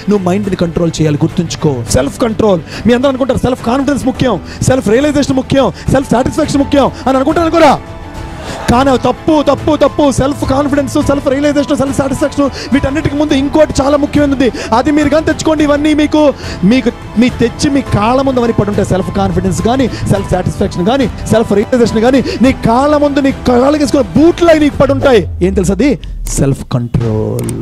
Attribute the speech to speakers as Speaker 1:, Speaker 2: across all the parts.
Speaker 1: నువ్వు మైండ్ని కంట్రోల్ చేయాలి. గుర్తుంచుకో, సెల్ఫ్ కంట్రోల్. మీ అందరూ అనుకుంటారు సెల్ఫ్ కాన్ఫిడెన్స్ ముఖ్యం, సెల్ఫ్ రియలైజేషన్ ముఖ్యం, సెల్ఫ్ సాటిస్ఫాక్షన్ ముఖ్యం అని అనుకుంటారు కూడా. కానీ తప్పు తప్పు తప్పు. Self confidence, self realisation, self satisfaction వీటన్నిటికి ముందు ఇంకోటి చాలా ముఖ్యమైనది. అది మీరు కానీ తెచ్చుకోండి. ఇవన్నీ మీకు మీకు మీ తెచ్చి మీ కాళ్ళ ముందు అవన్నీ పడి ఉంటాయి. సెల్ఫ్ కాన్ఫిడెన్స్ కానీ, సెల్ఫ్ సాటిస్ఫాక్షన్ కానీ, సెల్ఫ్ రియలైజేషన్ కానీ నీ కాళ్ళ ముందు నీ కాళ్ళకి వేసుకుని బూట్లాగి నీకు పడి ఉంటాయి. ఏం తెలుసు అది? Self control.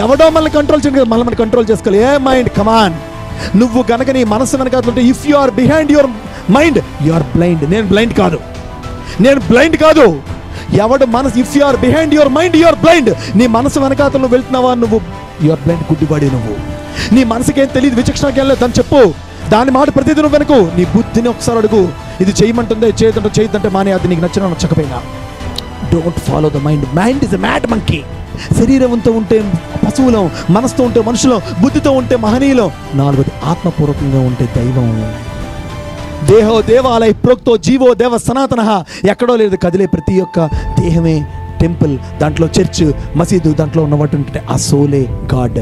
Speaker 1: ఎవడో మనల్ని కంట్రోల్ చేయడం కదా, మనల్ని కంట్రోల్ చేసుకోవాలి. ఏ మైండ్ కమాన్, నువ్వు కనుక నీ మనసు వెనకాలంటే if you are behind your mind you are blind. నేను బ్లైండ్ కాదు, నేను బ్లైండ్ కాదు. ఎవడు మనసు, if you are behind your mind you are blind. నీ మనసు వెనకాతలు నువ్వు వెళ్తున్నావా, నువ్వు యు ఆర్ బ్లైండ్, గుడ్డివాడి నువ్వు. నీ మనసుకి ఏం తెలియదు, విచక్షణకి ఏం లేదు అని చెప్పు. దాని మాట ప్రతిదీ నువ్వు వెనుకు. నీ బుద్ధిని ఒకసారి అడుగు, ఇది చేయమంటుందే, చేయదంటే మానే, అది నీకు నచ్చినా నచ్చకపోయినా. Don't follow the mind. Mind is a mad monkey. శరీరంతో ఉంటే పశువులం, మనసుతో ఉంటే మనుషులం, బుద్ధితో ఉంటే మహనీయులం. నాలుగోది ఆత్మపూర్వకంగా ఉంటే దైవం. దేహో దేవాలయ ప్రోక్తో జీవో దేవ సనాతన. ఎక్కడో లేదు, కదిలే ప్రతి ఒక్క దేహమే టెంపుల్. దాంట్లో చర్చ్, మసీదు, దాంట్లో ఉన్నటువంటి ఆ సోలే గాడ్.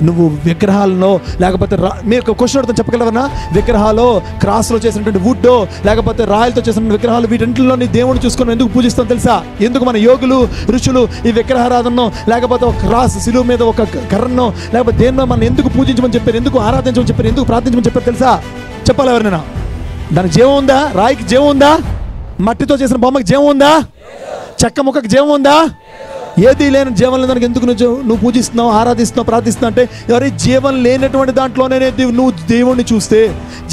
Speaker 1: నువ్వు విగ్రహాలలో లేకపోతే మీరు క్వశ్చన్ అడుగుతాను చెప్పగలవన్నా? విగ్రహాలు క్రాస్లో చేసినటువంటి వుడ్డో లేకపోతే రాయలతో చేసినటువంటి విగ్రహాలు వీటింటిలో నీ దేవుని చూసుకొని ఎందుకు పూజిస్తాం తెలుసా? ఎందుకు మన యోగులు ఋషులు ఈ విగ్రహారాధనో లేకపోతే ఒక క్రాస్ శిలువ మీద ఒక కర్రనో లేకపోతే దేన్నో మనం ఎందుకు పూజించమని చెప్పారు, ఎందుకు ఆరాధించమని చెప్పారు, ఎందుకు ప్రార్థించమని చెప్పారు తెలుసా? చెప్పాలి ఎవరైనా? దానికి జీవం ఉందా? రాయికి జీవం ఉందా? మట్టితో చేసిన బొమ్మకి జీవం ఉందా? చెక్క ముక్కకి జీవం ఉందా? ఏది లేని జీవం లేని దానికి ఎందుకు నువ్వు పూజిస్తున్నావు, ఆరాధిస్తున్నావు, ప్రార్థిస్తున్నావు అంటే ఎవరి జీవం లేనటువంటి దాంట్లోనే నువ్వు దేవుణ్ణి చూస్తే,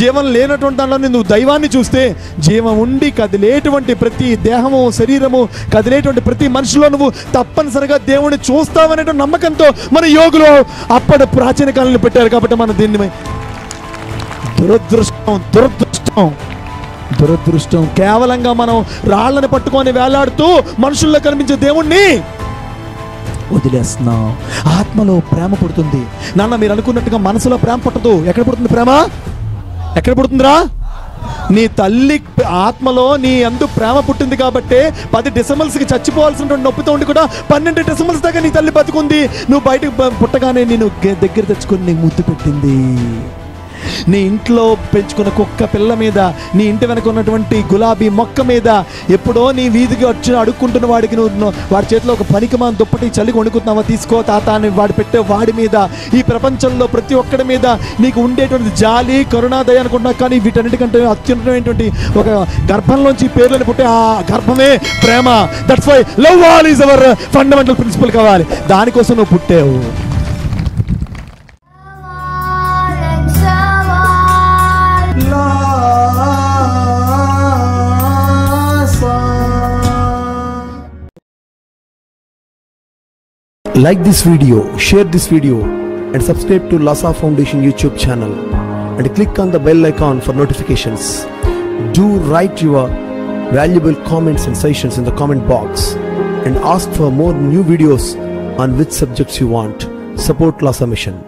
Speaker 1: జీవం లేనటువంటి దాంట్లోనే నువ్వు దైవాన్ని చూస్తే, జీవం ఉండి కదిలేటువంటి ప్రతి దేహము శరీరము కదిలేటువంటి ప్రతి మనిషిలో నువ్వు తప్పనిసరిగా దేవుణ్ణి చూస్తావనేటువంటి నమ్మకంతో మన యోగులు అప్పటి ప్రాచీన కాలంలో పెట్టారు. కాబట్టి మనం దీన్ని దురదృష్టం కేవలంగా మనం రాళ్ళని పట్టుకొని వేలాడుతూ మనుషుల్లో కనిపించే దేవుణ్ణి వదిలేస్తున్నాం. ఆత్మలో ప్రేమ పుడుతుంది నాన్న. మీరు అనుకున్నట్టుగా మనసులో ప్రేమ పుట్టదు. ఎక్కడ పుడుతుంది ప్రేమ? ఎక్కడ పుడుతుందిరా? నీ తల్లి ఆత్మలో నీ అందు ప్రేమ పుట్టింది కాబట్టి 10 డెసిమల్స్కి చచ్చిపోవాల్సినటువంటి నొప్పితో ఉండి కూడా 12 డెసిమల్స్ దాకా నీ తల్లి బతుకుంది. నువ్వు బయటకు పుట్టగానే నేను దగ్గర తెచ్చుకొని నీకు ముద్దు పెట్టింది. నీ ఇంట్లో పెంచుకున్న కుక్క పిల్ల మీద, నీ ఇంటి వెనక ఉన్నటువంటి గులాబీ మొక్క మీద, ఎప్పుడో నీ వీధికి వచ్చి అడుక్కుంటున్న వాడికి నువ్వు వాడి చేతిలో ఒక పనికిమాన దుప్పటి చలికి వణుకుతున్నావా, తీసుకో తాత అని వాడు పెట్టే వాడి మీద, ఈ ప్రపంచంలో ప్రతి ఒక్కడి మీద నీకు ఉండేటువంటి జాలి, కరుణ, దయ అనుకుంటున్నా. కానీ వీటన్నిటికంటే అత్యున్నతమైనటువంటి ఒక గర్భంలోంచి పేర్లను పుట్టే ఆ గర్భమే ప్రేమ. That's why love all is our fundamental principle కావాలి. దానికోసం నువ్వు పుట్టావు.
Speaker 2: Like this video, share this video and subscribe to Lhasa Foundation YouTube channel and click on the bell icon for notifications. Do write your valuable comments and suggestions in the comment box and ask for more new videos on which subjects you want. Support Lhasa Mission.